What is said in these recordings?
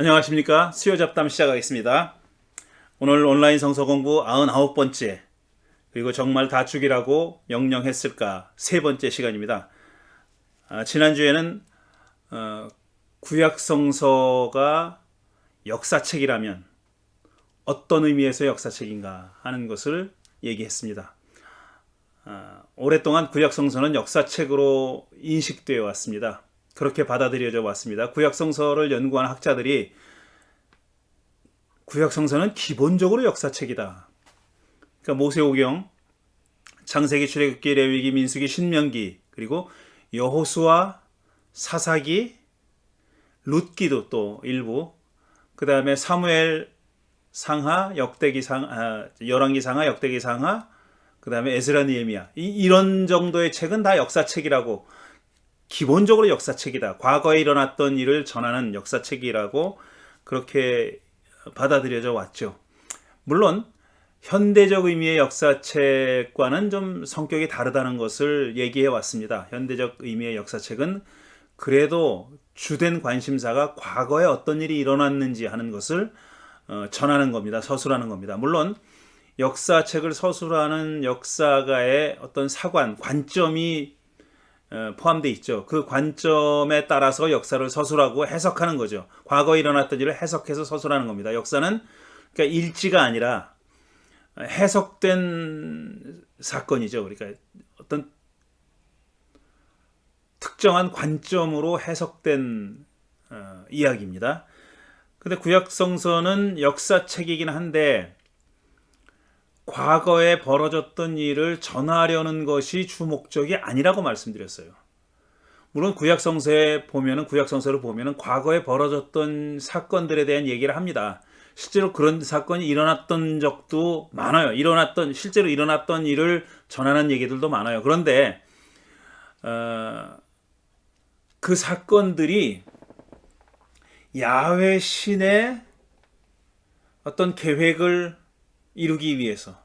안녕하십니까. 수요 잡담 시작하겠습니다. 오늘 온라인 성서 공부 99번째, 그리고 정말 다축이라고 명령했을까 세 번째 시간입니다. 지난주에는 구약 성서가 역사책이라면 어떤 의미에서 역사책인가 하는 것을 얘기했습니다. 오랫동안 구약 성서는 역사책으로 인식되어 왔습니다. 그렇게 받아들여져 왔습니다. 구약 성서를 연구한 학자들이 구약 성서는 기본적으로 역사책이다. 그러니까 모세오경, 창세기, 출애굽기, 레위기, 민수기, 신명기, 그리고 여호수아, 사사기, 룻기도 또 일부, 그 다음에 사무엘 상하, 역대기 상하, 열왕기 상하, 역대기 상하, 그 다음에 에스라 느헤미야, 이런 정도의 책은 다 역사책이라고, 기본적으로 역사책이다. 과거에 일어났던 일을 전하는 역사책이라고 그렇게 받아들여져 왔죠. 물론 현대적 의미의 역사책과는 좀 성격이 다르다는 것을 얘기해 왔습니다. 현대적 의미의 역사책은 그래도 주된 관심사가 과거에 어떤 일이 일어났는지 하는 것을 전하는 겁니다. 서술하는 겁니다. 물론 역사책을 서술하는 역사가의 어떤 사관, 관점이 포함되어 있죠. 그 관점에 따라서 역사를 서술하고 해석하는 거죠. 과거에 일어났던 일을 해석해서 서술하는 겁니다. 역사는 그러니까 일지가 아니라 해석된 사건이죠. 그러니까 어떤 특정한 관점으로 해석된 이야기입니다. 근데 구약 성서는 역사책이긴 한데 과거에 벌어졌던 일을 전하려는 것이 주 목적이 아니라고 말씀드렸어요. 물론 구약 성서를 보면은 과거에 벌어졌던 사건들에 대한 얘기를 합니다. 실제로 그런 사건이 일어났던 적도 많아요. 실제로 일어났던 일을 전하는 얘기들도 많아요. 그런데 그 사건들이 야훼 신의 어떤 계획을 이루기 위해서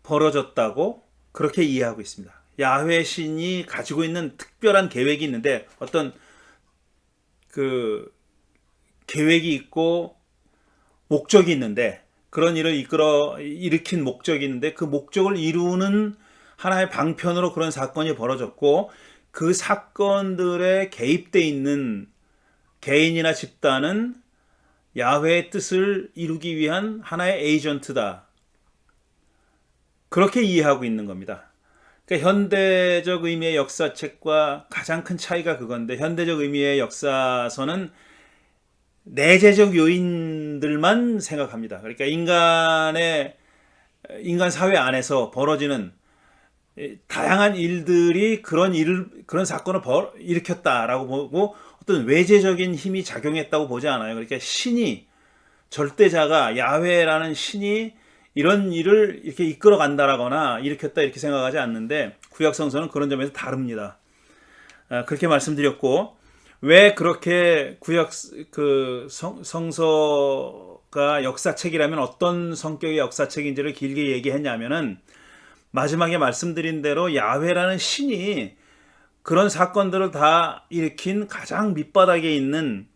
벌어졌다고 그렇게 이해하고 있습니다. 야훼 신이 가지고 있는 특별한 계획이 있는데 어떤 그 계획이 있고 목적이 있는데 그런 일을 일으킨 목적이 있는데 그 목적을 이루는 하나의 방편으로 그런 사건이 벌어졌고 그 사건들에 개입돼 있는 개인이나 집단은 야훼의 뜻을 이루기 위한 하나의 에이전트다. 그렇게 이해하고 있는 겁니다. 그러니까 현대적 의미의 역사책과 가장 큰 차이가 그건데 현대적 의미의 역사서는 내재적 요인들만 생각합니다. 그러니까 인간 사회 안에서 벌어지는 다양한 일들이 그런 사건을 일으켰다라고 보고 어떤 외재적인 힘이 작용했다고 보지 않아요. 그러니까 신이 절대자가 야훼라는 신이 이런 일을 이렇게 이끌어 간다라거나 일으켰다 이렇게 생각하지 않는데 구약 성서는 그런 점에서 다릅니다. 그렇게 말씀드렸고 왜 그렇게 구약 성서가 역사책이라면 어떤 성격의 역사책인지를 길게 얘기했냐면은 마지막에 말씀드린 대로 야훼라는 신이 그런 사건들을 다 일으킨 가장 밑바닥에 있는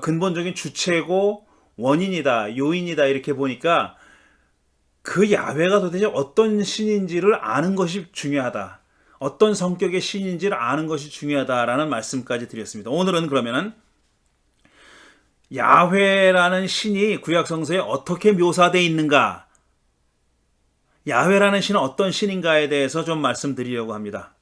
근본적인 주체고 원인이다, 요인이다 이렇게 보니까 그 야훼가 도대체 어떤 신인지를 아는 것이 중요하다. 어떤 성격의 신인지를 아는 것이 중요하다라는 말씀까지 드렸습니다. 오늘은 그러면은 야훼라는 신이 구약 성서에 어떻게 묘사되어 있는가? 야훼라는 신은 어떤 신인가에 대해서 좀 말씀드리려고 합니다.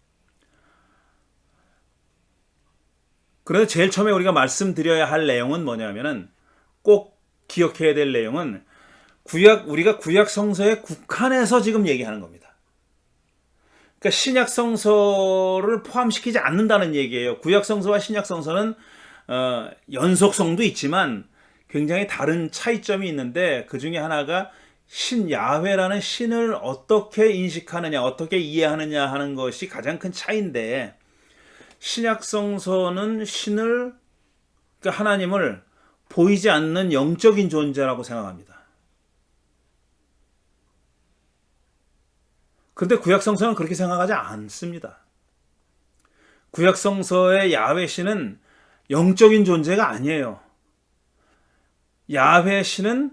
그래서 제일 처음에 우리가 말씀드려야 할 내용은 뭐냐면은 꼭 기억해야 될 내용은 우리가 구약 성서에 국한해서 지금 얘기하는 겁니다. 그러니까 신약 성서를 포함시키지 않는다는 얘기예요. 구약 성서와 신약 성서는 연속성도 있지만 굉장히 다른 차이점이 있는데 그 중에 하나가 야훼라는 신을 어떻게 인식하느냐, 어떻게 이해하느냐 하는 것이 가장 큰 차이인데 신약 성서는 그러니까 하나님을 보이지 않는 영적인 존재라고 생각합니다. 그런데 구약 성서는 그렇게 생각하지 않습니다. 구약 성서의 야훼 신은 영적인 존재가 아니에요. 야훼 신은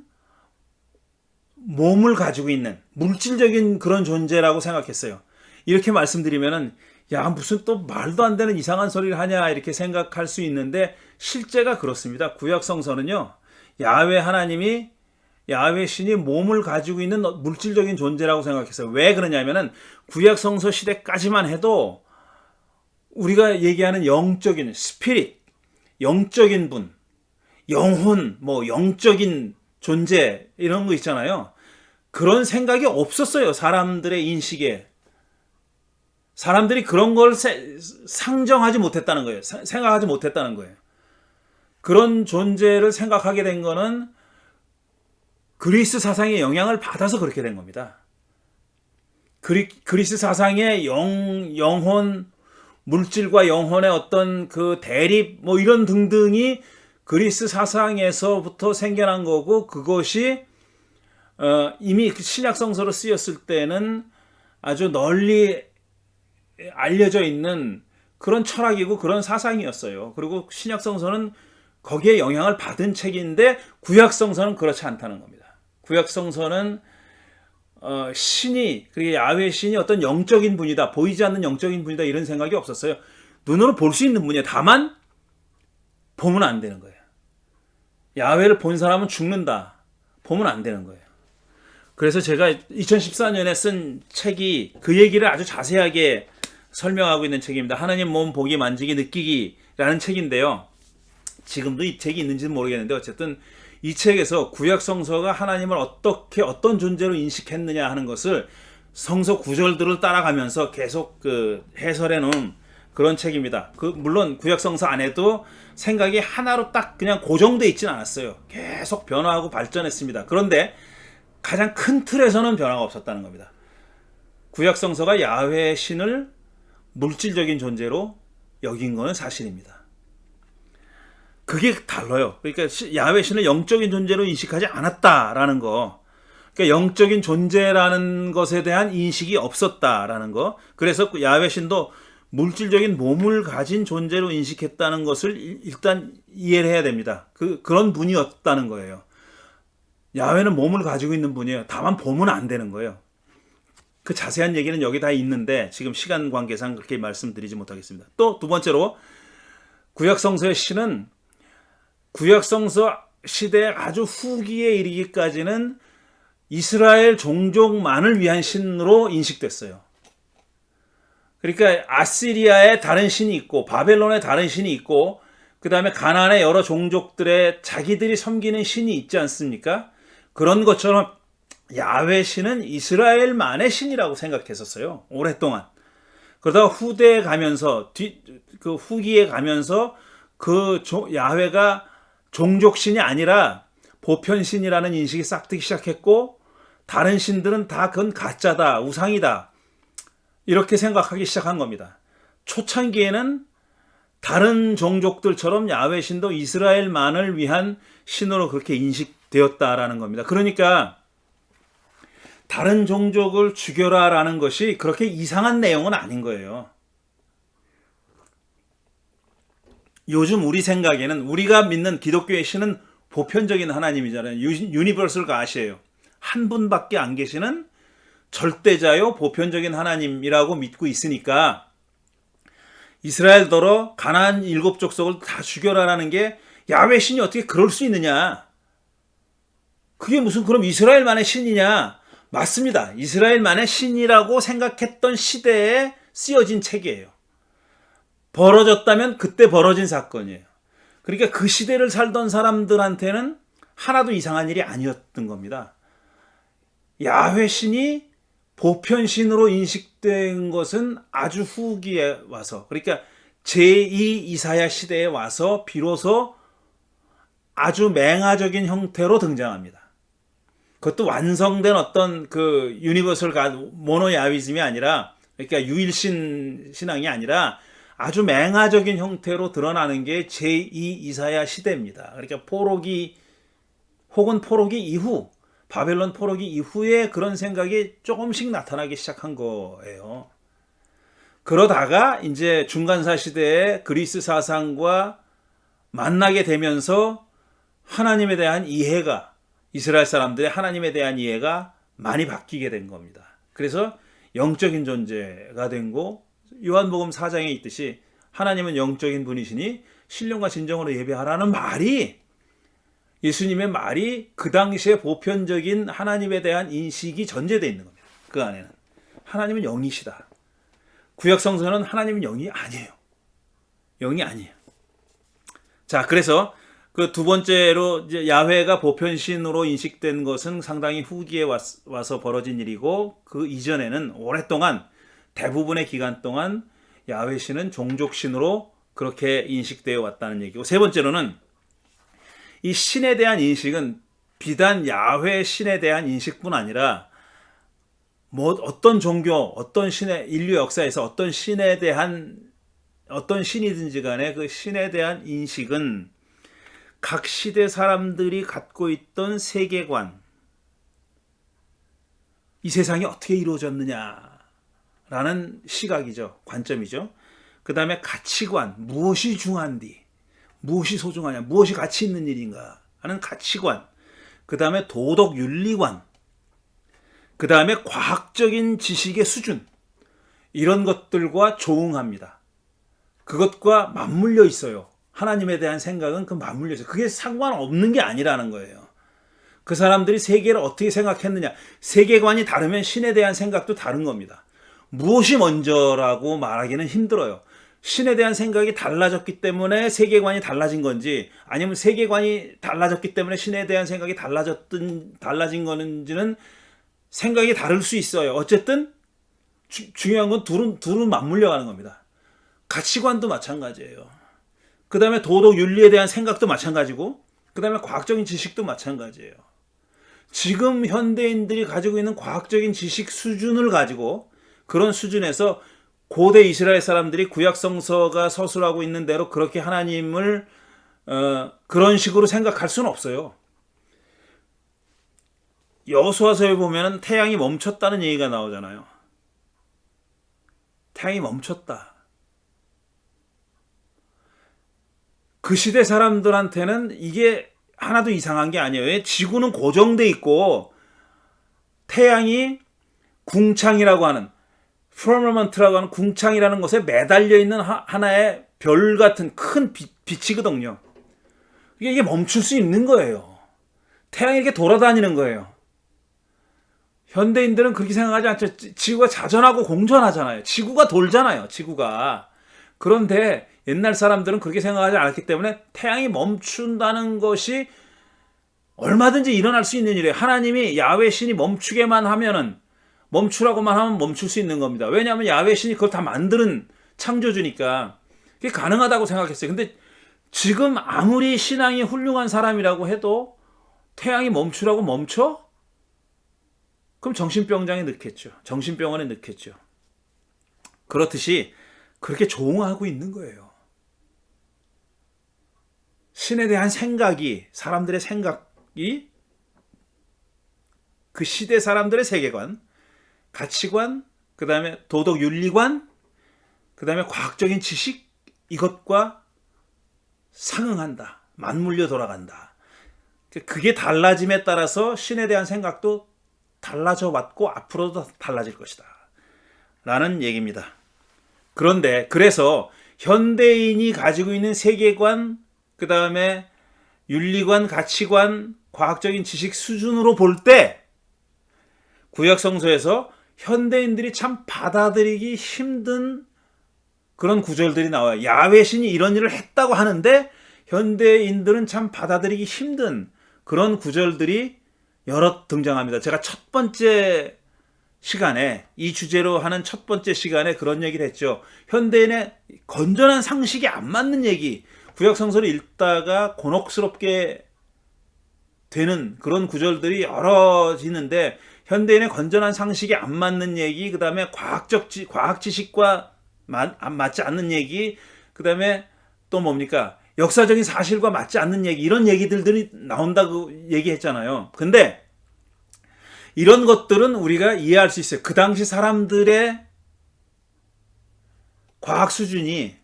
몸을 가지고 있는 물질적인 그런 존재라고 생각했어요. 이렇게 말씀드리면은 야 무슨 또 말도 안 되는 이상한 소리를 하냐 이렇게 생각할 수 있는데 실제가 그렇습니다. 구약 성서는요. 야훼 하나님이 야훼 신이 몸을 가지고 있는 물질적인 존재라고 생각했어요. 왜 그러냐면은 구약 성서 시대까지만 해도 우리가 얘기하는 영적인 스피릿, 영적인 분, 영혼, 뭐 영적인 존재 이런 거 있잖아요. 그런 생각이 없었어요. 사람들의 인식에. 사람들이 그런 걸 상정하지 못했다는 거예요. 생각하지 못했다는 거예요. 그런 존재를 생각하게 된 거는 그리스 사상의 영향을 받아서 그렇게 된 겁니다. 그리스 사상의 영혼, 물질과 영혼의 어떤 그 대립, 뭐 이런 등등이 그리스 사상에서부터 생겨난 거고, 그것이 이미 신약 성서로 쓰였을 때는 아주 널리 알려져 있는 그런 철학이고 그런 사상이었어요. 그리고 신약 성서는 거기에 영향을 받은 책인데 구약 성서는 그렇지 않다는 겁니다. 구약 성서는 신이, 그리고 야훼 신이 어떤 영적인 분이다, 보이지 않는 영적인 분이다 이런 생각이 없었어요. 눈으로 볼 수 있는 분이에요. 다만 보면 안 되는 거예요. 야훼를 본 사람은 죽는다. 보면 안 되는 거예요. 그래서 제가 2014년에 쓴 책이 그 얘기를 아주 자세하게 설명하고 있는 책입니다. 하나님 몸 보기, 만지기, 느끼기라는 책인데요. 지금도 이 책이 있는지는 모르겠는데 어쨌든 이 책에서 구약 성서가 하나님을 어떤 존재로 인식했느냐 하는 것을 성서 구절들을 따라가면서 계속 해설해 놓은 그런 책입니다. 물론 구약 성서 안에도 생각이 하나로 딱 그냥 고정돼 있지는 않았어요. 계속 변화하고 발전했습니다. 그런데 가장 큰 틀에서는 변화가 없었다는 겁니다. 구약 성서가 야훼 신을 물질적인 존재로 여긴 것은 사실입니다. 그게 달라요. 그러니까 야훼 신을 영적인 존재로 인식하지 않았다라는 거. 그러니까 영적인 존재라는 것에 대한 인식이 없었다라는 거. 그래서 야훼 신도 물질적인 몸을 가진 존재로 인식했다는 것을 일단 이해를 해야 됩니다. 그런 분이었다는 거예요. 야훼는 몸을 가지고 있는 분이에요. 다만 보면 안 되는 거예요. 그 자세한 얘기는 여기 다 있는데 지금 시간 관계상 그렇게 말씀드리지 못하겠습니다. 또 두 번째로 구약성서의 신은 구약성서 시대 아주 후기에 이르기까지는 이스라엘 종족만을 위한 신으로 인식됐어요. 그러니까 아시리아에 다른 신이 있고 바벨론에 다른 신이 있고 그 다음에 가나안의 여러 종족들의 자기들이 섬기는 신이 있지 않습니까? 그런 것처럼 야훼 신은 이스라엘만의 신이라고 생각했었어요. 오랫동안. 그러다가 후대에 가면서 후기에 가면서 야훼가 종족신이 아니라 보편신이라는 인식이 싹 트기 시작했고 다른 신들은 다 그건 가짜다, 우상이다 이렇게 생각하기 시작한 겁니다. 초창기에는 다른 종족들처럼 야훼 신도 이스라엘만을 위한 신으로 그렇게 인식되었다라는 겁니다. 그러니까 다른 종족을 죽여라라는 것이 그렇게 이상한 내용은 아닌 거예요. 요즘 우리 생각에는 우리가 믿는 기독교의 신은 보편적인 하나님이잖아요. 유니버설 가시예요. 한 분밖에 안 계시는 절대자요 보편적인 하나님이라고 믿고 있으니까 이스라엘더러 가나안 7족속을 다 죽여라라는 게 야훼 신이 어떻게 그럴 수 있느냐. 그게 무슨 그럼 이스라엘만의 신이냐. 맞습니다. 이스라엘만의 신이라고 생각했던 시대에 쓰여진 책이에요. 벌어졌다면 그때 벌어진 사건이에요. 그러니까 그 시대를 살던 사람들한테는 하나도 이상한 일이 아니었던 겁니다. 야훼 신이 보편신으로 인식된 것은 아주 후기에 와서, 그러니까 제2 이사야 시대에 와서 비로소 아주 맹아적인 형태로 등장합니다. 그것도 완성된 어떤 유니버설 모노야휘즘이 아니라, 그러니까 유일신 신앙이 아니라 아주 맹아적인 형태로 드러나는 게 제2 이사야 시대입니다. 그러니까 포로기 혹은 포로기 이후, 바벨론 포로기 이후에 그런 생각이 조금씩 나타나기 시작한 거예요. 그러다가 이제 중간사 시대에 그리스 사상과 만나게 되면서 하나님에 대한 이해가, 이스라엘 사람들의 하나님에 대한 이해가 많이 바뀌게 된 겁니다. 그래서 영적인 존재가 된 거, 요한복음 4장에 있듯이 하나님은 영적인 분이시니 신령과 진정으로 예배하라는 말이, 예수님의 말이 그 당시에 보편적인 하나님에 대한 인식이 전제되어 있는 겁니다. 그 안에는 하나님은 영이시다. 구약 성서는 하나님은 영이 아니에요. 영이 아니에요. 자, 그래서 그 두 번째로 이제 야훼가 보편신으로 인식된 것은 상당히 후기에 와서 벌어진 일이고, 그 이전에는 오랫동안 대부분의 기간 동안 야훼 신은 종족신으로 그렇게 인식되어 왔다는 얘기고, 세 번째로는 이 신에 대한 인식은 비단 야훼 신에 대한 인식뿐 아니라 뭐 어떤 종교, 어떤 신의 인류 역사에서 어떤 신에 대한 어떤 신이든지 간에 그 신에 대한 인식은 각 시대 사람들이 갖고 있던 세계관, 이 세상이 어떻게 이루어졌느냐라는 시각이죠. 관점이죠. 그 다음에 가치관, 무엇이 중요한디, 무엇이 소중하냐, 무엇이 가치 있는 일인가 하는 가치관, 그 다음에 도덕 윤리관, 그 다음에 과학적인 지식의 수준, 이런 것들과 조응합니다. 그것과 맞물려 있어요. 하나님에 대한 생각은 그 맞물려 있어요. 그게 상관없는 게 아니라는 거예요. 그 사람들이 세계를 어떻게 생각했느냐, 세계관이 다르면 신에 대한 생각도 다른 겁니다. 무엇이 먼저라고 말하기는 힘들어요. 신에 대한 생각이 달라졌기 때문에 세계관이 달라진 건지, 아니면 세계관이 달라졌기 때문에 신에 대한 생각이 달라진 건지는 생각이 다를 수 있어요. 어쨌든 중요한 건 둘은 맞물려 가는 겁니다. 가치관도 마찬가지예요. 그 다음에 도덕 윤리에 대한 생각도 마찬가지고, 그 다음에 과학적인 지식도 마찬가지예요. 지금 현대인들이 가지고 있는 과학적인 지식 수준을 가지고, 그런 수준에서 고대 이스라엘 사람들이 구약성서가 서술하고 있는 대로 그렇게 하나님을 그런 식으로 생각할 수는 없어요. 여호수아서에 보면 태양이 멈췄다는 얘기가 나오잖아요. 태양이 멈췄다. 그 시대 사람들한테는 이게 하나도 이상한 게 아니에요. 왜? 지구는 고정돼 있고 태양이 궁창이라고 하는, firmament라고 하는 궁창이라는 것에 매달려 있는 하나의 별 같은 큰 빛이거든요. 이게 멈출 수 있는 거예요. 태양이 이렇게 돌아다니는 거예요. 현대인들은 그렇게 생각하지 않죠. 지구가 자전하고 공전하잖아요. 지구가 돌잖아요. 지구가. 그런데 옛날 사람들은 그렇게 생각하지 않았기 때문에 태양이 멈춘다는 것이 얼마든지 일어날 수 있는 일이에요. 하나님이 야훼 신이 멈추게만 하면은, 멈추라고만 하면 멈출 수 있는 겁니다. 왜냐하면 야훼 신이 그걸 다 만드는 창조주니까 그게 가능하다고 생각했어요. 근데 지금 아무리 신앙이 훌륭한 사람이라고 해도 태양이 멈추라고 멈춰? 그럼 정신병장에 넣겠죠. 정신병원에 넣겠죠. 그렇듯이 그렇게 조응하고 있는 거예요. 신에 대한 생각이, 사람들의 생각이 그 시대 사람들의 세계관, 가치관, 그 다음에 도덕 윤리관, 그 다음에 과학적인 지식, 이것과 상응한다. 맞물려 돌아간다. 그게 달라짐에 따라서 신에 대한 생각도 달라져 왔고 앞으로도 달라질 것이다 라는 얘기입니다. 그런데 그래서 현대인이 가지고 있는 세계관, 그 다음에 윤리관, 가치관, 과학적인 지식 수준으로 볼 때 구약성서에서 현대인들이 참 받아들이기 힘든 그런 구절들이 나와요. 야훼 신이 이런 일을 했다고 하는데 현대인들은 참 받아들이기 힘든 그런 구절들이 여러 등장합니다. 제가 첫 번째 시간에, 이 주제로 하는 첫 번째 시간에 그런 얘기를 했죠. 현대인의 건전한 상식이 안 맞는 얘기, 구약성서를 읽다가 곤혹스럽게 되는 그런 구절들이 여러지는데, 현대인의 건전한 상식이 안 맞는 얘기, 그 다음에 과학 지식과 맞지 않는 얘기, 그 다음에 또 뭡니까? 역사적인 사실과 맞지 않는 얘기, 이런 얘기들이 나온다고 얘기했잖아요. 근데 이런 것들은 우리가 이해할 수 있어요. 그 당시 사람들의 과학 수준이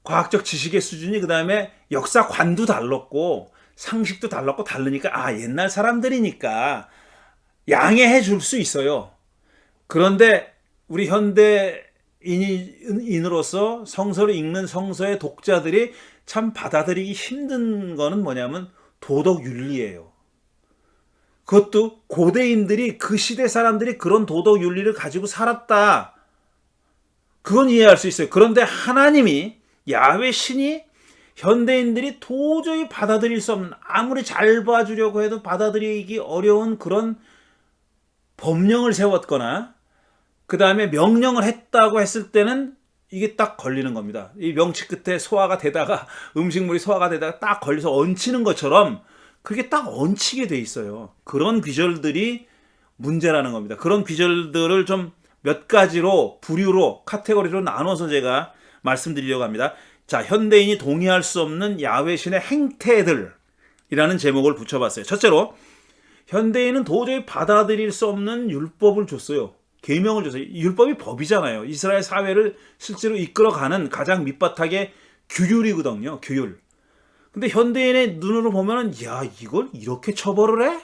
과학적 지식의 수준이 그다음에 역사관도 달랐고 상식도 달랐고 다르니까 옛날 사람들이니까 양해해 줄 수 있어요. 그런데 우리 현대인으로서 성서를 읽는 성서의 독자들이 참 받아들이기 힘든 거는 뭐냐면 도덕 윤리예요. 그것도 고대인들이 그 시대 사람들이 그런 도덕 윤리를 가지고 살았다. 그건 이해할 수 있어요. 그런데 하나님이 야훼 신이 현대인들이 도저히 받아들일 수 없는, 아무리 잘 봐주려고 해도 받아들이기 어려운 그런 법령을 세웠거나 그 다음에 명령을 했다고 했을 때는 이게 딱 걸리는 겁니다. 이 명치 끝에 소화가 되다가 음식물이 소화가 되다가 딱 걸려서 얹히는 것처럼 그게 딱 얹히게 돼 있어요. 그런 귀절들이 문제라는 겁니다. 그런 귀절들을 좀 몇 가지로 부류로 카테고리로 나눠서 제가 말씀드리려고 합니다. 자, 현대인이 동의할 수 없는 야훼 신의 행태들이라는 제목을 붙여봤어요. 첫째로 현대인은 도저히 받아들일 수 없는 율법을 줬어요. 계명을 줬어요. 율법이 법이잖아요. 이스라엘 사회를 실제로 이끌어가는 가장 밑바닥의 규율이거든요. 규율. 근데 현대인의 눈으로 보면은 야, 이걸 이렇게 처벌을 해?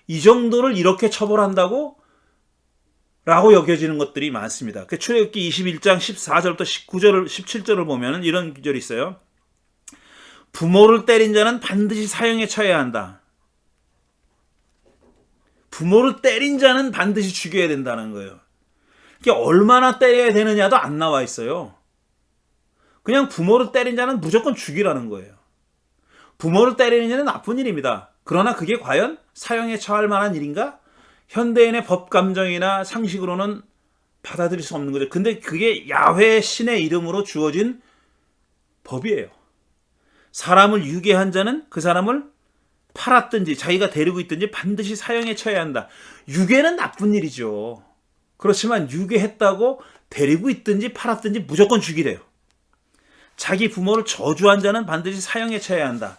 이 정도를 이렇게 처벌한다고? 라고 여겨지는 것들이 많습니다. 그 출애굽기 21장 14절부터 19절, 17절을 보면은 이런 구절이 있어요. 부모를 때린 자는 반드시 사형에 처해야 한다. 부모를 때린 자는 반드시 죽여야 된다는 거예요. 이게 얼마나 때려야 되느냐도 안 나와 있어요. 그냥 부모를 때린 자는 무조건 죽이라는 거예요. 부모를 때리는 일은 나쁜 일입니다. 그러나 그게 과연 사형에 처할 만한 일인가? 현대인의 법 감정이나 상식으로는 받아들일 수 없는 거죠. 근데 그게 야훼 신의 이름으로 주어진 법이에요. 사람을 유괴한 자는 그 사람을 팔았든지 자기가 데리고 있든지 반드시 사형에 처해야 한다. 유괴는 나쁜 일이죠. 그렇지만 유괴했다고 데리고 있든지 팔았든지 무조건 죽이래요. 자기 부모를 저주한 자는 반드시 사형에 처해야 한다.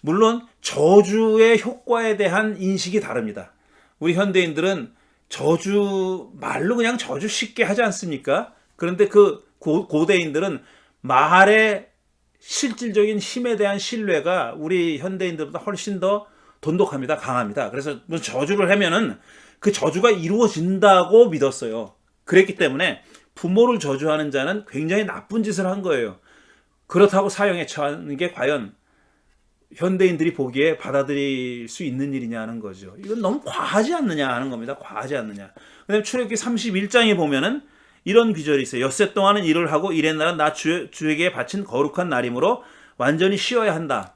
물론 저주의 효과에 대한 인식이 다릅니다. 우리 현대인들은 저주 말로 그냥 저주 쉽게 하지 않습니까? 그런데 그 고대인들은 말의 실질적인 힘에 대한 신뢰가 우리 현대인들보다 훨씬 더 돈독합니다. 강합니다. 그래서 저주를 하면은 그 저주가 이루어진다고 믿었어요. 그랬기 때문에 부모를 저주하는 자는 굉장히 나쁜 짓을 한 거예요. 그렇다고 사형에 처하는 게 과연 현대인들이 보기에 받아들일 수 있는 일이냐는 거죠. 이건 너무 과하지 않느냐 하는 겁니다. 과하지 않느냐. 그다음에 출애굽기 31장에 보면은 이런 귀절이 있어요. 엿새 동안은 일을 하고 일의 날은 나 주에게 바친 거룩한 날이므로 완전히 쉬어야 한다.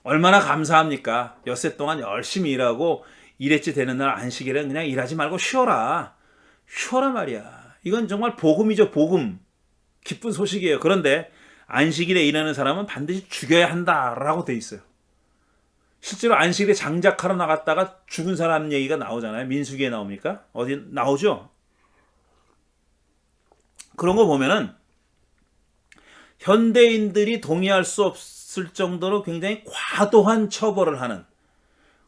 얼마나 감사합니까? 엿새 동안 열심히 일하고 일했지 되는 날 안식일은 그냥 일하지 말고 쉬어라. 쉬어라 말이야. 이건 정말 복음이죠. 복음. 기쁜 소식이에요. 그런데 안식일에 일하는 사람은 반드시 죽여야 한다라고 돼 있어요. 실제로 안식일에 장작하러 나갔다가 죽은 사람 얘기가 나오잖아요. 민수기에 나옵니까? 어디 나오죠? 그런 거 보면은 현대인들이 동의할 수 없을 정도로 굉장히 과도한 처벌을 하는,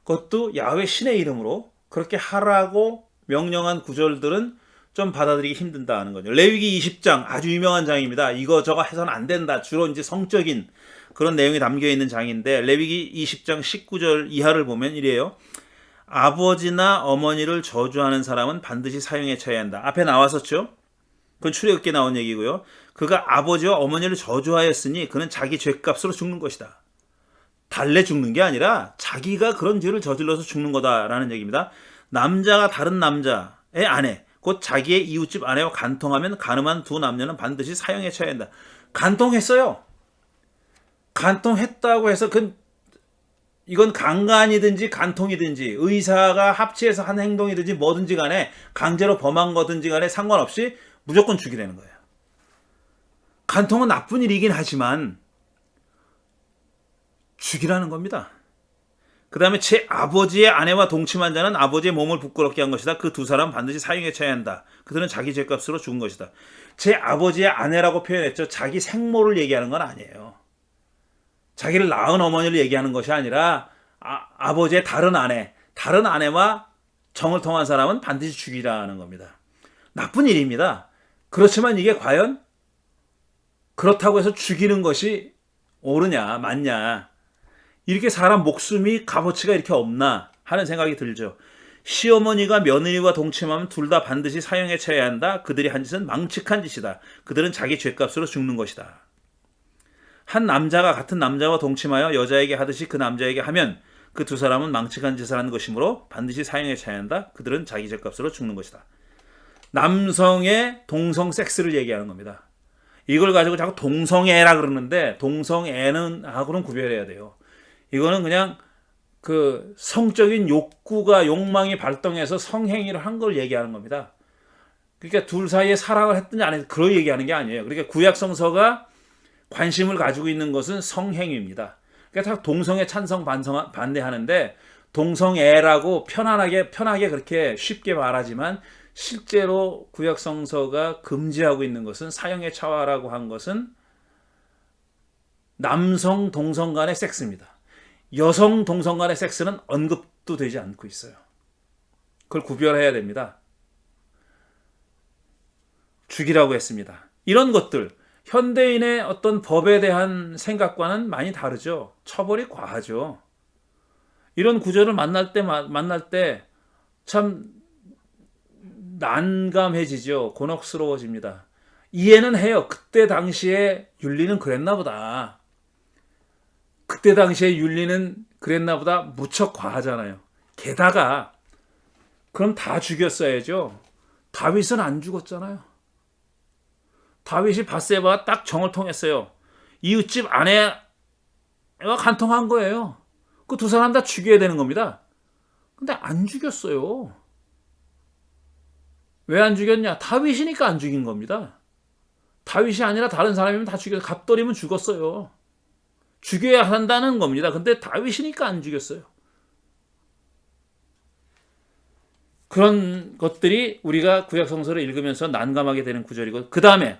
그것도 야훼 신의 이름으로 그렇게 하라고 명령한 구절들은 좀 받아들이기 힘든다는 거죠. 레위기 20장 아주 유명한 장입니다. 이거 저거 해서는 안 된다. 주로 이제 성적인 그런 내용이 담겨 있는 장인데, 레위기 20장 19절 이하를 보면 이래요. 아버지나 어머니를 저주하는 사람은 반드시 사형에 처해야 한다. 앞에 나왔었죠? 그건 출애굽기에 나온 얘기고요. 그가 아버지와 어머니를 저주하였으니 그는 자기 죄값으로 죽는 것이다. 달래 죽는 게 아니라 자기가 그런 죄를 저질러서 죽는 거다라는 얘기입니다. 남자가 다른 남자의 아내, 곧 자기의 이웃집 아내와 간통하면 간음한 두 남녀는 반드시 사형에 처해야 한다. 간통했어요. 간통했다고 해서 이건 강간이든지 간통이든지 의사가 합치해서 한 행동이든지 뭐든지 간에 강제로 범한 거든지 간에 상관없이 무조건 죽이라는 거예요. 간통은 나쁜 일이긴 하지만 죽이라는 겁니다. 그 다음에 제 아버지의 아내와 동침한 자는 아버지의 몸을 부끄럽게 한 것이다. 그 두 사람 반드시 사형에 처해야 한다. 그들은 자기 죄값으로 죽은 것이다. 제 아버지의 아내라고 표현했죠. 자기 생모를 얘기하는 건 아니에요. 자기를 낳은 어머니를 얘기하는 것이 아니라 아버지의 다른 아내와 정을 통한 사람은 반드시 죽이라는 겁니다. 나쁜 일입니다. 그렇지만 이게 과연 그렇다고 해서 죽이는 것이 옳으냐, 맞냐. 이렇게 사람 목숨이 값어치가 이렇게 없나 하는 생각이 들죠. 시어머니가 며느리와 동침하면 둘 다 반드시 사형에 처해야 한다. 그들이 한 짓은 망측한 짓이다. 그들은 자기 죄값으로 죽는 것이다. 한 남자가 같은 남자와 동침하여 여자에게 하듯이 그 남자에게 하면 그 두 사람은 망측한 짓을 한 것이므로 반드시 사형에 처해야 한다. 그들은 자기 죄값으로 죽는 것이다. 남성의 동성 섹스를 얘기하는 겁니다. 이걸 가지고 자꾸 동성애라 그러는데 동성애는 하고는 구별해야 돼요. 이거는 그냥 그 성적인 욕망이 발동해서 성행위를 한 걸 얘기하는 겁니다. 그러니까 둘 사이에 사랑을 했든지 안 했든지 그걸 얘기하는 게 아니에요. 그러니까 구약 성서가 관심을 가지고 있는 것은 성행위입니다. 그러니까 다 동성애 찬성 반대하는데 동성애라고 편하게 그렇게 쉽게 말하지만 실제로 구약 성서가 금지하고 있는 것은 사형의 차와라고 한 것은 남성 동성 간의 섹스입니다. 여성 동성 간의 섹스는 언급도 되지 않고 있어요. 그걸 구별해야 됩니다. 죽이라고 했습니다. 이런 것들 현대인의 어떤 법에 대한 생각과는 많이 다르죠. 처벌이 과하죠. 이런 구절을 만날 때 참 난감해지죠. 곤혹스러워집니다. 이해는 해요. 그때 당시에 윤리는 그랬나 보다. 그때 당시에 윤리는 그랬나 보다. 무척 과하잖아요. 게다가 그럼 다 죽였어야죠. 다윗은 안 죽었잖아요. 다윗이 밧세바와 딱 정을 통했어요. 이웃집 아내와 간통한 거예요. 그 두 사람 다 죽여야 되는 겁니다. 근데 안 죽였어요. 왜 안 죽였냐? 다윗이니까 안 죽인 겁니다. 다윗이 아니라 다른 사람이면 다 죽였어요. 갑돌이면 죽었어요. 죽여야 한다는 겁니다. 근데 다윗이니까 안 죽였어요. 그런 것들이 우리가 구약 성서를 읽으면서 난감하게 되는 구절이고, 그 다음에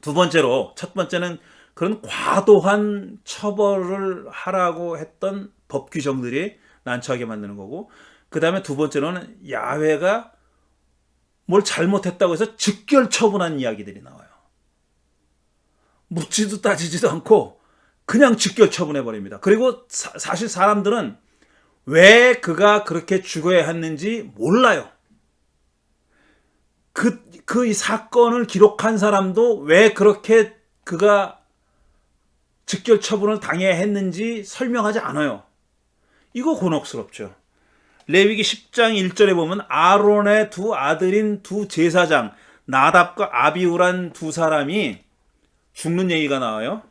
두 번째로, 첫 번째는 그런 과도한 처벌을 하라고 했던 법 규정들이 난처하게 만드는 거고, 그 다음에 두 번째로는 야훼가 뭘 잘못했다고 해서 즉결 처분한 이야기들이 나와요. 묻지도 따지지도 않고 그냥 즉결 처분해버립니다. 그리고 사실 사람들은 왜 그가 그렇게 죽어야 했는지 몰라요. 이 사건을 기록한 사람도 왜 그렇게 그가 즉결 처분을 당해야 했는지 설명하지 않아요. 이거 곤혹스럽죠. 레위기 10장 1절에 보면 아론의 두 아들인 두 제사장 나답과 아비후란 두 사람이 죽는 얘기가 나와요.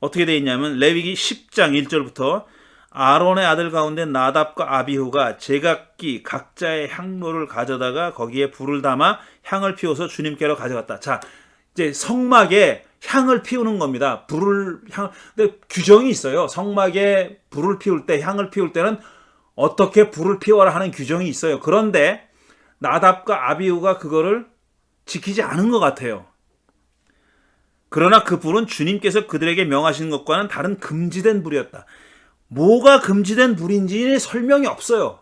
어떻게 되어 있냐면 레위기 10장 1절부터 아론의 아들 가운데 나답과 아비후가 제각기 각자의 향로를 가져다가 거기에 불을 담아 향을 피워서 주님께로 가져갔다. 자, 이제 성막에 향을 피우는 겁니다. 근데 규정이 있어요. 성막에 불을 피울 때, 향을 피울 때는 어떻게 불을 피워라 하는 규정이 있어요. 그런데 나답과 아비후가 그거를 지키지 않은 것 같아요. 그러나 그 불은 주님께서 그들에게 명하신 것과는 다른 금지된 불이었다. 뭐가 금지된 불인지 설명이 없어요.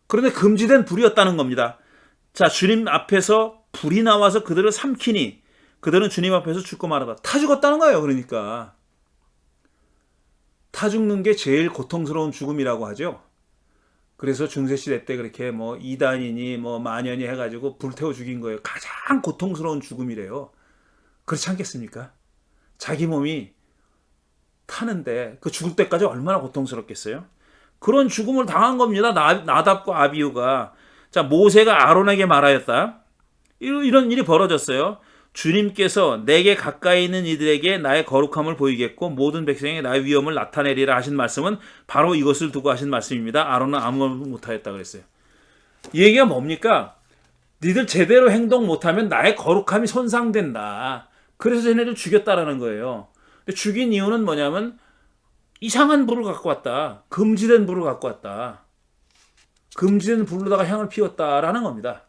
그런데 금지된 불이었다는 겁니다. 자, 주님 앞에서 불이 나와서 그들을 삼키니 그들은 주님 앞에서 죽고 말하다. 타 죽었다는 거예요. 그러니까 타 죽는 게 제일 고통스러운 죽음이라고 하죠. 그래서 중세시대 때 그렇게 뭐 이단이니 뭐 마녀니 해가지고 불태워 죽인 거예요. 가장 고통스러운 죽음이래요. 그렇지 않겠습니까? 자기 몸이 타는데 그 죽을 때까지 얼마나 고통스럽겠어요? 그런 죽음을 당한 겁니다. 나답과 아비후가. 자, 모세가 아론에게 말하였다. 이런 일이 벌어졌어요. 주님께서 내게 가까이 있는 이들에게 나의 거룩함을 보이겠고 모든 백성에게 나의 위엄을 나타내리라 하신 말씀은 바로 이것을 두고 하신 말씀입니다. 아론은 아무것도 못하였다 그랬어요. 이 얘기가 뭡니까? 니들 제대로 행동 못하면 나의 거룩함이 손상된다. 그래서 쟤네를 죽였다라는 거예요. 근데 죽인 이유는 뭐냐면 이상한 불을 갖고 왔다. 금지된 불을 갖고 왔다. 금지된 불로다가 향을 피웠다라는 겁니다.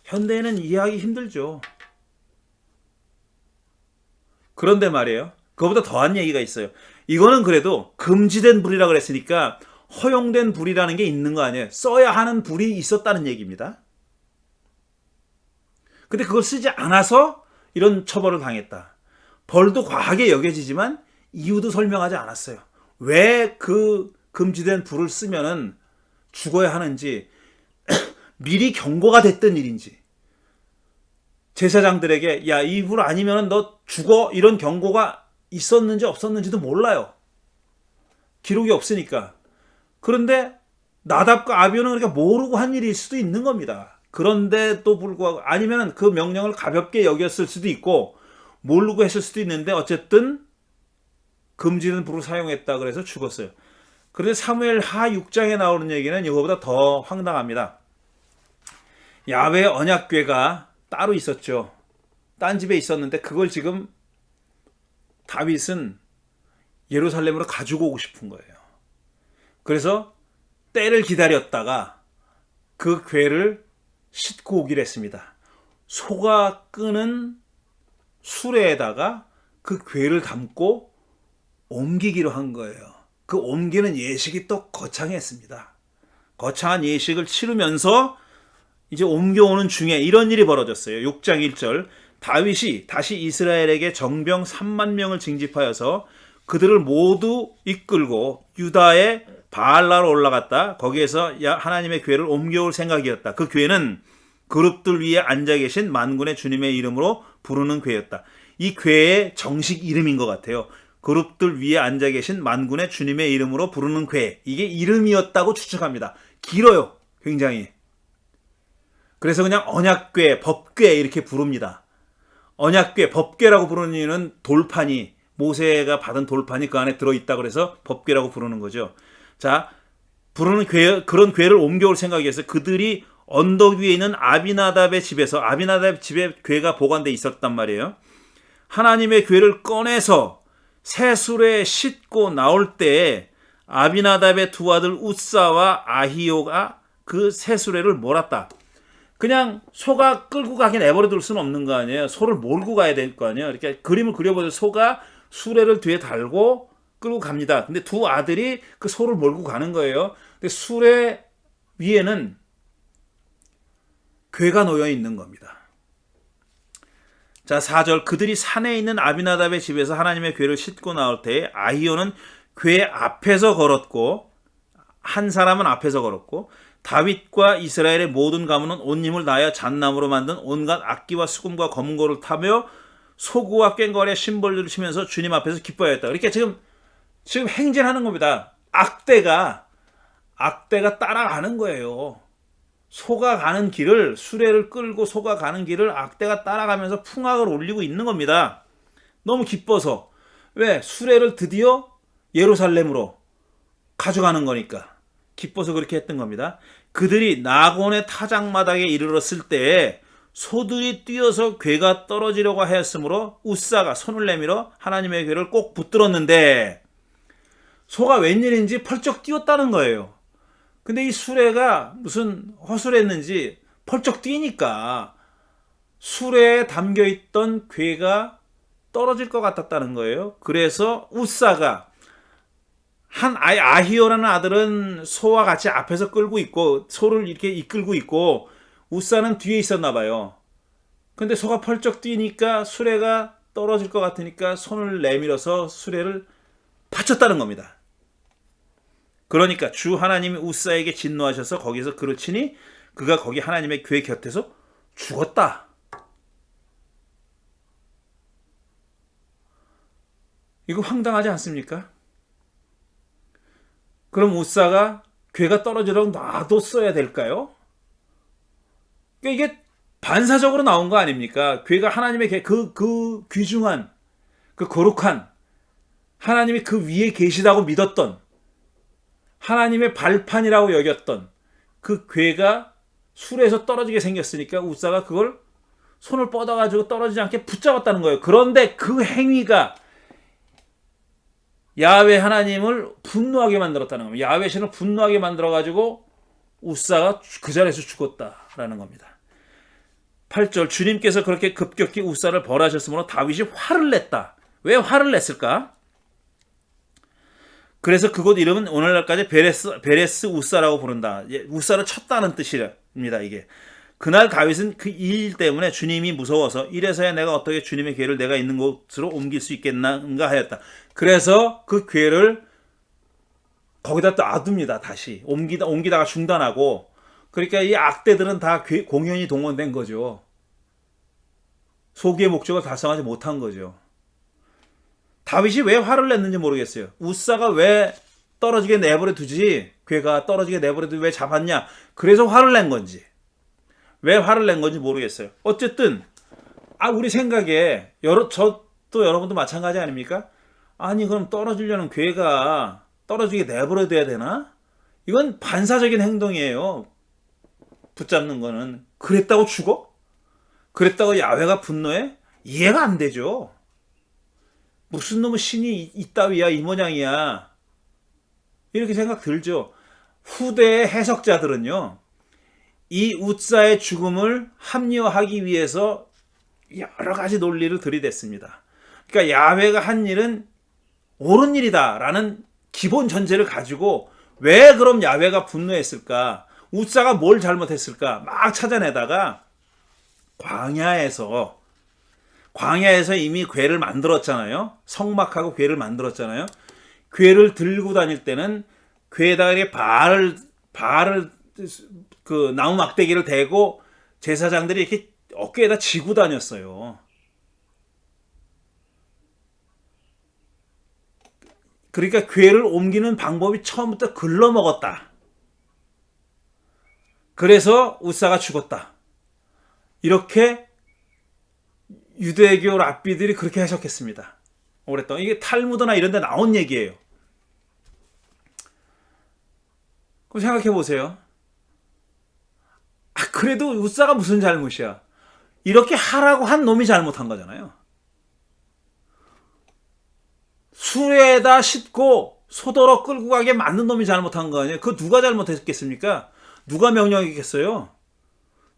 현대에는 이해하기 힘들죠. 그런데 말이에요. 그거보다 더한 얘기가 있어요. 이거는 그래도 금지된 불이라고 그랬으니까 허용된 불이라는 게 있는 거 아니에요. 써야 하는 불이 있었다는 얘기입니다. 근데 그걸 쓰지 않아서 이런 처벌을 당했다. 벌도 과하게 여겨지지만 이유도 설명하지 않았어요. 왜 그 금지된 불을 쓰면은 죽어야 하는지, 미리 경고가 됐던 일인지, 제사장들에게 야, 이 불 아니면 너 죽어, 이런 경고가 있었는지 없었는지도 몰라요. 기록이 없으니까. 그런데 나답과 아비후는 그러니까 모르고 한 일일 수도 있는 겁니다. 그런데도 불구하고, 아니면 그 명령을 가볍게 여겼을 수도 있고 모르고 했을 수도 있는데 어쨌든 금지된 불을 사용했다 그래서 죽었어요. 그런데 사무엘 하 6장에 나오는 얘기는 이거보다 더 황당합니다. 야훼 언약궤가 따로 있었죠. 딴 집에 있었는데 그걸 지금 다윗은 예루살렘으로 가지고 오고 싶은 거예요. 그래서 때를 기다렸다가 그 궤를 싣고 오기로 했습니다. 소가 끄는 수레에다가 그 궤를 담고 옮기기로 한 거예요. 그 옮기는 예식이 또 거창했습니다. 거창한 예식을 치르면서 이제 옮겨오는 중에 이런 일이 벌어졌어요. 6장 1절 다윗이 다시 이스라엘에게 정병 3만 명을 징집하여서 그들을 모두 이끌고 유다의 바알라로 올라갔다. 거기에서 하나님의 궤를 옮겨올 생각이었다. 그 궤는 그룹들 위에 앉아 계신 만군의 주님의 이름으로 부르는 궤였다. 이 궤의 정식 이름인 것 같아요. 그룹들 위에 앉아 계신 만군의 주님의 이름으로 부르는 궤. 이게 이름이었다고 추측합니다. 길어요. 굉장히. 그래서 그냥 언약궤, 법궤 이렇게 부릅니다. 언약궤, 법궤라고 부르는 이유는 돌판이, 모세가 받은 돌판이 그 안에 들어있다 그래서 법궤라고 부르는 거죠. 자, 부르는 궤, 그런 궤를 옮겨올 생각이어서 그들이 언덕 위에 있는 아비나답의 집에서, 아비나답 집에 궤가 보관돼 있었단 말이에요. 하나님의 궤를 꺼내서 새 수레에 싣고 나올 때에 아비나답의 두 아들 웃사와 아히오가 그 새 수레를 몰았다. 그냥 소가 끌고 가긴 내버려 둘 수는 없는 거 아니에요. 소를 몰고 가야 될 거 아니에요. 이렇게 그림을 그려보세요. 소가 수레를 뒤에 달고 끌고 갑니다. 근데 두 아들이 그 소를 몰고 가는 거예요. 근데 수레 위에는 궤가 놓여 있는 겁니다. 자, 4절 그들이 산에 있는 아비나답의 집에서 하나님의 궤를 싣고 나올 때에 아히오는 궤 앞에서 걸었고 한 사람은 앞에서 걸었고 다윗과 이스라엘의 모든 가문은 온 힘을 다하여 잣나무로 만든 온갖 악기와 수금과 검은고를 타며 소구와 꽹과리와 심벌들을 치면서 주님 앞에서 기뻐하였다. 이렇게 지금 행진하는 겁니다. 악대가 따라가는 거예요. 소가 가는 길을, 수레를 끌고 소가 가는 길을 악대가 따라가면서 풍악을 올리고 있는 겁니다. 너무 기뻐서. 왜? 수레를 드디어 예루살렘으로 가져가는 거니까. 기뻐서 그렇게 했던 겁니다. 그들이 나곤의 타작마당에 이르렀을 때에 소들이 뛰어서 궤가 떨어지려고 하였으므로 웃사가 손을 내밀어 하나님의 궤를 꼭 붙들었는데 소가 웬일인지 펄쩍 뛰었다는 거예요. 근데 이 수레가 무슨 허술했는지 펄쩍 뛰니까 수레에 담겨있던 궤가 떨어질 것 같았다는 거예요. 그래서 웃사가 아히오라는 아들은 소와 같이 앞에서 끌고 있고 소를 이렇게 이끌고 있고 웃사는 뒤에 있었나 봐요. 근데 소가 펄쩍 뛰니까 수레가 떨어질 것 같으니까 손을 내밀어서 수레를 받쳤다는 겁니다. 그러니까 주 하나님이 웃사에게 진노하셔서 거기서 그를 치니 그가 거기 하나님의 궤 곁에서 죽었다. 이거 황당하지 않습니까? 그럼 웃사가 궤가 떨어지도록 놔뒀어야 될까요? 그러니까 이게 반사적으로 나온 거 아닙니까? 궤가 하나님의 그 귀중한, 그 거룩한, 하나님이 그 위에 계시다고 믿었던, 하나님의 발판이라고 여겼던 그 궤가 수레에서 떨어지게 생겼으니까 웃사가 그걸 손을 뻗어가지고 떨어지지 않게 붙잡았다는 거예요. 그런데 그 행위가 야훼 하나님을 분노하게 만들었다는 겁니다. 야훼 신을 분노하게 만들어가지고 웃사가 그 자리에서 죽었다라는 겁니다. 8절 주님께서 그렇게 급격히 웃사를 벌하셨으므로 다윗이 화를 냈다. 왜 화를 냈을까? 그래서 그곳 이름은 오늘날까지 베레스 웃사라고 부른다. 웃사를 쳤다는 뜻입니다. 이게 그날 다윗은 그 일 때문에 주님이 무서워서 이래서야 내가 어떻게 주님의 궤를 내가 있는 곳으로 옮길 수 있겠는가 하였다. 그래서 그 궤를 거기다 또 놔둡니다. 다시 옮기다가 중단하고. 그러니까 이 악대들은 다 공연히 동원된 거죠. 소기의 목적을 달성하지 못한 거죠. 다윗이 왜 화를 냈는지 모르겠어요. 우사가 왜 떨어지게 내버려 두지? 궤가 떨어지게 내버려 두지 왜 잡았냐? 그래서 화를 낸 건지. 왜 화를 낸 건지 모르겠어요. 어쨌든 우리 생각에 저도 여러분도 마찬가지 아닙니까? 아니 그럼 떨어지려는 궤가 떨어지게 내버려 둬야 되나? 이건 반사적인 행동이에요. 붙잡는 거는. 그랬다고 죽어? 그랬다고 야훼가 분노해? 이해가 안 되죠. 무슨 놈의 신이 이따위야 이 모양이야. 이렇게 생각 들죠. 후대의 해석자들은요. 이 웃사의 죽음을 합리화하기 위해서 여러 가지 논리를 들이댔습니다. 그러니까 야훼가 한 일은 옳은 일이다라는 기본 전제를 가지고 왜 그럼 야훼가 분노했을까? 웃사가 뭘 잘못했을까? 막 찾아내다가 광야에서 이미 궤를 만들었잖아요. 성막하고 궤를 만들었잖아요. 궤를 들고 다닐 때는 궤에다가 이렇게 발을 그 나무 막대기를 대고 제사장들이 이렇게 어깨에다 지고 다녔어요. 그러니까 궤를 옮기는 방법이 처음부터 글러먹었다. 그래서 웃사가 죽었다. 이렇게 유대교 랍비들이 그렇게 해석했습니다. 오랫동안. 이게 탈무드나 이런 데 나온 얘기예요. 그럼 생각해 보세요. 그래도 웃사가 무슨 잘못이야? 이렇게 하라고 한 놈이 잘못한 거잖아요. 수레에다 싣고 소도로 끌고 가게 만든 놈이 잘못한 거 아니에요? 그거 누가 잘못했겠습니까? 누가 명령했겠어요?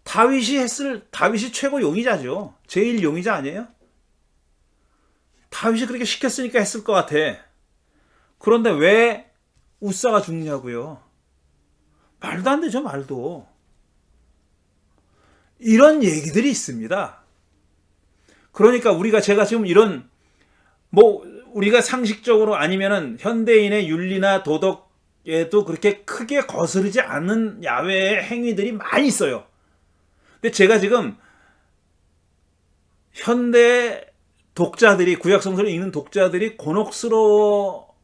다윗이 최고 용의자죠. 제일 용의자 아니에요? 다윗이 그렇게 시켰으니까 했을 것 같아. 그런데 왜 웃사가 죽냐고요? 말도 안 되죠, 말도. 이런 얘기들이 있습니다. 그러니까 제가 지금 이런 우리가 상식적으로 아니면은 현대인의 윤리나 도덕에도 그렇게 크게 거스르지 않는 야훼의 행위들이 많이 있어요. 근데 제가 지금 현대 독자들이 구약성서를 읽는 독자들이 곤혹스러워지게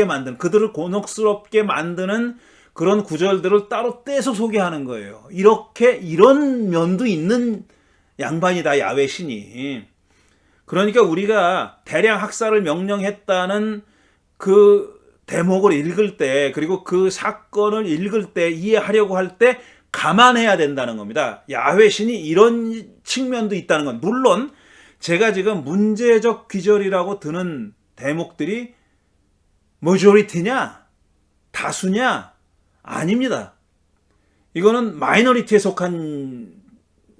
만드는 그들을 곤혹스럽게 만드는 그런 구절들을 따로 떼서 소개하는 거예요. 이런 면도 있는 양반이다 야훼 신이. 그러니까 우리가 대량 학살을 명령했다는 그 대목을 읽을 때 그리고 그 사건을 읽을 때 이해하려고 할 때 감안해야 된다는 겁니다. 야훼 신이 이런 측면도 있다는 건 물론 제가 지금 문제적 귀절이라고 드는 대목들이 머저리티냐 다수냐 아닙니다. 이거는 마이너리티에 속한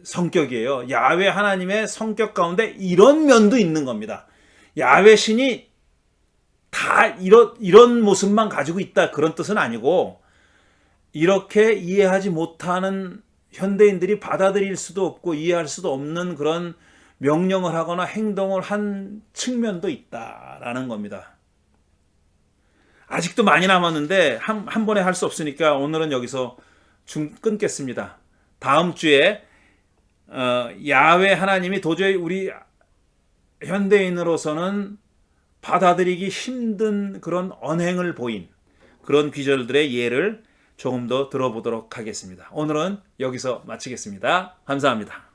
성격이에요. 야훼 하나님의 성격 가운데 이런 면도 있는 겁니다. 야훼 신이 다 이런 모습만 가지고 있다 그런 뜻은 아니고 이렇게 이해하지 못하는 현대인들이 받아들일 수도 없고 이해할 수도 없는 그런 명령을 하거나 행동을 한 측면도 있다라는 겁니다. 아직도 많이 남았는데 한 번에 할 수 없으니까 오늘은 여기서 끊겠습니다. 다음 주에 야훼 하나님이 도저히 우리 현대인으로서는 받아들이기 힘든 그런 언행을 보인 그런 귀절들의 예를 조금 더 들어보도록 하겠습니다. 오늘은 여기서 마치겠습니다. 감사합니다.